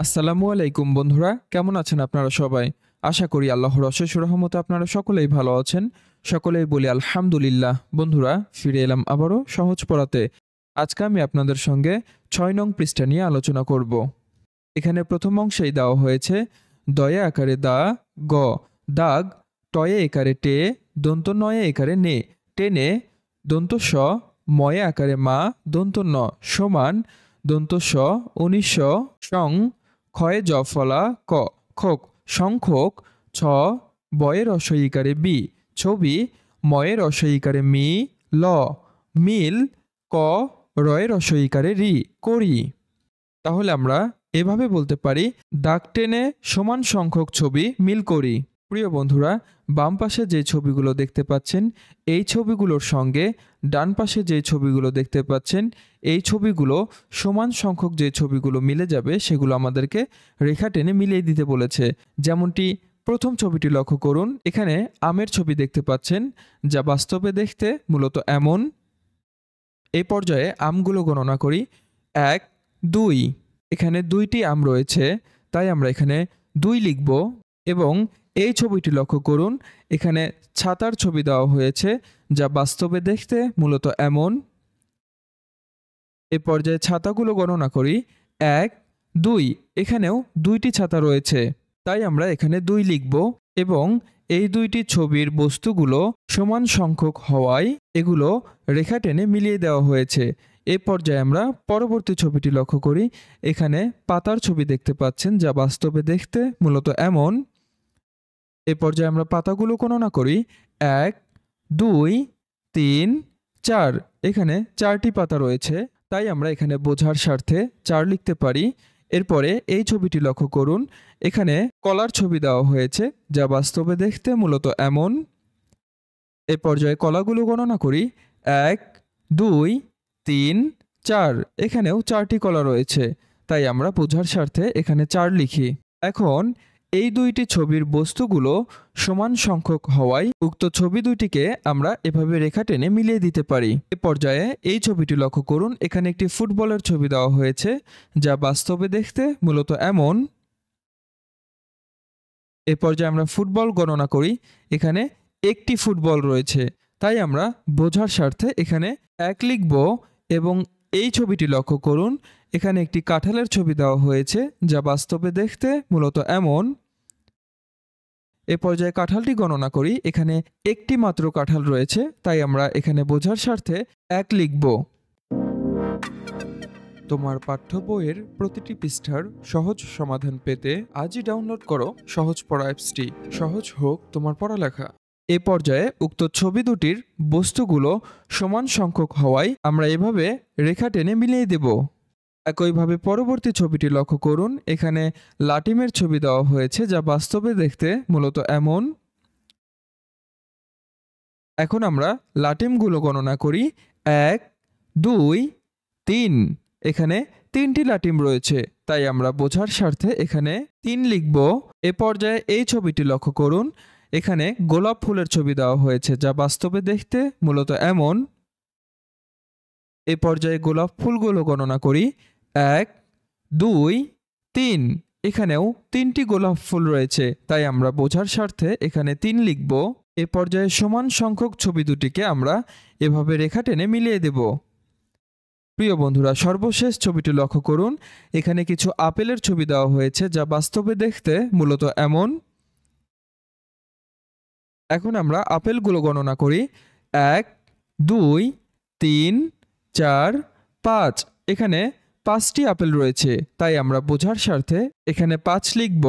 আসসালামু আলাইকুম বন্ধুরা, কেমন আছেন আপনারা সবাই? আশা করি আল্লাহর অশেষ রহমতে আপনারা সকলেই ভালো আছেন। সকলেই বলি আলহামদুলিল্লাহ। বন্ধুরা, ফিরে এলাম আবারও সহজ পড়াতে। আজকে আমি আপনাদের সঙ্গে ৬ নং পৃষ্ঠা নিয়ে আলোচনা করব। এখানে প্রথম অংশেই দেওয়া হয়েছে দয়ে আকারে দা, গ, দাগ, টয়ে একারে টে, দন্ত নয়ে একারে নে, টেনে, দন্ত স, ময়ে আকারে মা, দন্ত ন, সমান, দন্ত স, ১৯০০, সং, ক্ষয়ে জ ফলা ক, খোক, সংখ্যক, ছ, বয়ে রসইকারে বি, ছবি, ময়ে রসইকারে মি, ল, মিল, ক, রয়ে রসইকারে রি, করি। তাহলে আমরা এভাবে বলতে পারি, দাগ টেনে সমান সংখ্যক ছবি মিল করি। প্রিয় বন্ধুরা, বাম পাশে যে ছবিগুলো দেখতে পাচ্ছেন এই ছবিগুলোর সঙ্গে ডান পাশে যে ছবিগুলো দেখতে পাচ্ছেন এই ছবিগুলো সমান সংখ্যক যে ছবিগুলো মিলে যাবে সেগুলো আমাদেরকে রেখা টেনে মিলিয়ে দিতে বলেছে। যেমনটি প্রথম ছবিটি লক্ষ্য করুন, এখানে আমের ছবি দেখতে পাচ্ছেন, যা বাস্তবে দেখতে মূলত এমন। এই পর্যায়ে আমগুলো গণনা করি। ১, ২, এখানে ২টি আম রয়েছে, তাই আমরা এখানে ২ লিখব। এবং এই ছবিটি লক্ষ্য করুন, এখানে ছাতার ছবি দেওয়া হয়েছে, যা বাস্তবে দেখতে মূলত এমন। এ পর্যায়ে ছাতাগুলো গণনা করি। ১, ২, এখানেও ২টি ছাতা রয়েছে, তাই আমরা এখানে ২ লিখব। এবং এই ২টি ছবির বস্তুগুলো সমান সংখ্যক হওয়ায় এগুলো রেখা টেনে মিলিয়ে দেওয়া হয়েছে। এ পর্যায়ে আমরা পরবর্তী ছবিটি লক্ষ্য করি। এখানে পাতার ছবি দেখতে পাচ্ছেন, যা বাস্তবে দেখতে মূলত এমন। এ পর্যায়ে আমরা পাতাগুলো গণনা করি। ১, ২, ৩, ৪, এখানে ৪টি পাতা রয়েছে, তাই আমরা এখানে বোঝার স্বার্থে ৪ লিখতে পারি। এরপরে এই ছবিটি লক্ষ্য করুন, এখানে কলার ছবি দেওয়া হয়েছে, যা বাস্তবে দেখতে মূলত এমন। এ পর্যায়ে কলাগুলো গণনা করি। ১, ২, ৩, ৪, এখানেও ৪টি কলা রয়েছে, তাই আমরা বোঝার স্বার্থে এখানে ৪ লিখি। এখন এই ২টি ছবির বস্তুগুলো সমান সংখ্যক হওয়ায় উক্ত ছবি দুটিকে আমরা এভাবে রেখা টেনে মিলিয়ে দিতে পারি। এ পর্যায়ে এই ছবিটি লক্ষ্য করুন, এখানে একটি ফুটবলের ছবি দেওয়া হয়েছে, যা বাস্তবে দেখতে মূলত এমন। এ পর্যায়ে আমরা ফুটবল গণনা করি। এখানে একটি ফুটবল রয়েছে, তাই আমরা বোঝার স্বার্থে এখানে ১ লিখব। এবং এই ছবিটি লক্ষ্য করুন, এখানে একটি কাঁঠালের ছবি দেওয়া হয়েছে, যা বাস্তবে দেখতে মূলত এমন। এ পর্যায়ে কাঁঠালটি গণনা করি। এখানে একটি মাত্র কাঁঠাল রয়েছে, তাই আমরা এখানে বোঝার স্বার্থে ১ লিখব। তোমার পাঠ্য বইয়ের প্রতিটি পৃষ্ঠার সহজ সমাধান পেতে আজই ডাউনলোড করো সহজ পড়া অ্যাপসটি। সহজ হোক তোমার পড়ালেখা। এ পর্যায়ে উক্ত ছবি দুটির বস্তুগুলো সমান সংখ্যক হওয়ায় আমরা এভাবে রেখা টেনে মিলিয়ে দেব। একইভাবে পরবর্তী ছবিটি লক্ষ্য করুন, এখানে লাটিমের ছবি দেওয়া হয়েছে, যা বাস্তবে দেখতে মূলত এমন। এখন আমরা লাটিমগুলো গণনা করি। ১, ২, ৩, এখানে ৩টি লাটিম রয়েছে, তাই আমরা বোঝার স্বার্থে এখানে ৩ লিখব। এ পর্যায়ে এই ছবিটি লক্ষ্য করুন, এখানে গোলাপ ফুলের ছবি দেওয়া হয়েছে, যা বাস্তবে দেখতে মূলত এমন। এ পর্যায়ে গোলাপ ফুলগুলো গণনা করি। ১, ২, ৩, এখানেও ৩টি গোলাপ ফুল রয়েছে, তাই আমরা বোঝার স্বার্থে এখানে ৩ লিখব। এ পর্যায়ে সমান সংখ্যক ছবি দুটিকে আমরা এভাবে রেখা টেনে মিলিয়ে দেব। প্রিয় বন্ধুরা, সর্বশেষ ছবিটি লক্ষ্য করুন, এখানে কিছু আপেলের ছবি দেওয়া হয়েছে, যা বাস্তবে দেখতে মূলত এমন। এখন আমরা আপেলগুলো গণনা করি। ১, ২, ৩, ৪, ৫, এখানে ৫টি আপেল রয়েছে, তাই আমরা বোঝার স্বার্থে এখানে ৫ লিখব।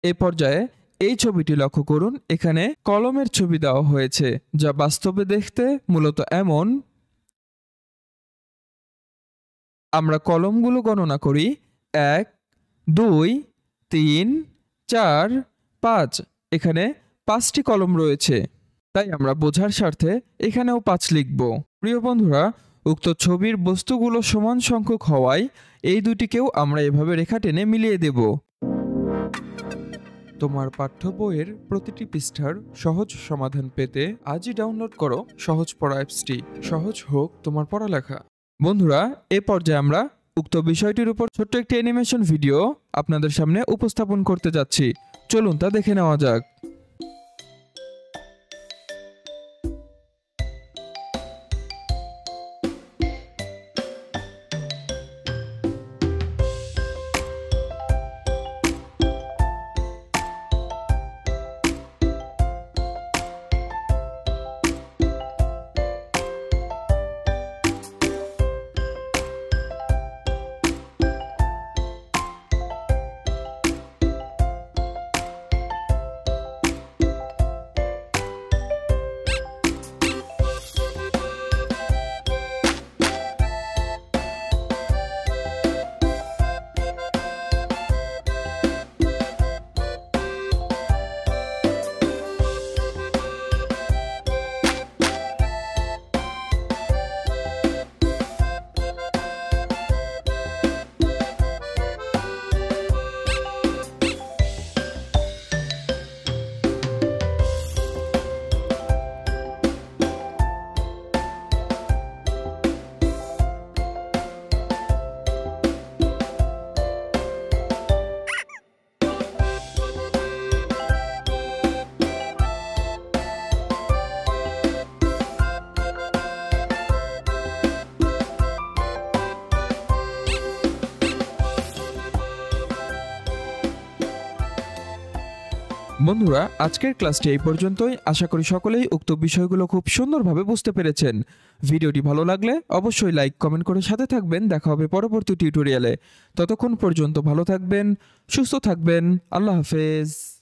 এ পর্যায়ে এই ছবিটি লক্ষ্য করুন, এখানে কলমের ছবি দেওয়া হয়েছে, যা বাস্তবে দেখতে মূলত এমন। আমরা কলমগুলো গণনা করি। ১, ২, ৩, ৪, ৫, এখানে ৫টি কলম রয়েছে, তাই আমরা বোঝার স্বার্থে এখানেও ৫ লিখব। প্রিয় বন্ধুরা, উক্ত ছবির বস্তুগুলো সমান সংখ্যক হওয়ায় এই দুটিকেও আমরা এভাবে রেখা টেনে মিলিয়ে দেব। তোমার পাঠ্য বইয়ের প্রতিটি পৃষ্ঠার সহজ সমাধান পেতে আজই ডাউনলোড করো সহজ পড়া অ্যাপসটি। সহজ হোক তোমার পড়ালেখা। বন্ধুরা, এ পর্যায়ে আমরা উক্ত বিষয়টির উপর ছোট্ট একটি অ্যানিমেশন ভিডিও আপনাদের সামনে উপস্থাপন করতে যাচ্ছি। চলুন তা দেখে নেওয়া যাক। বন্ধুরা, আজকের ক্লাসটি এই পর্যন্তই। আশা করি সকলেই উক্ত বিষয়গুলো খুব সুন্দরভাবে বুঝতে পেরেছেন। ভিডিওটি ভালো লাগলে অবশ্যই লাইক কমেন্ট করে সাথে থাকবেন। দেখা হবে পরবর্তী টিউটোরিয়ালে। ততক্ষণ পর্যন্ত ভালো থাকবেন, সুস্থ থাকবেন। আল্লাহ হাফেজ।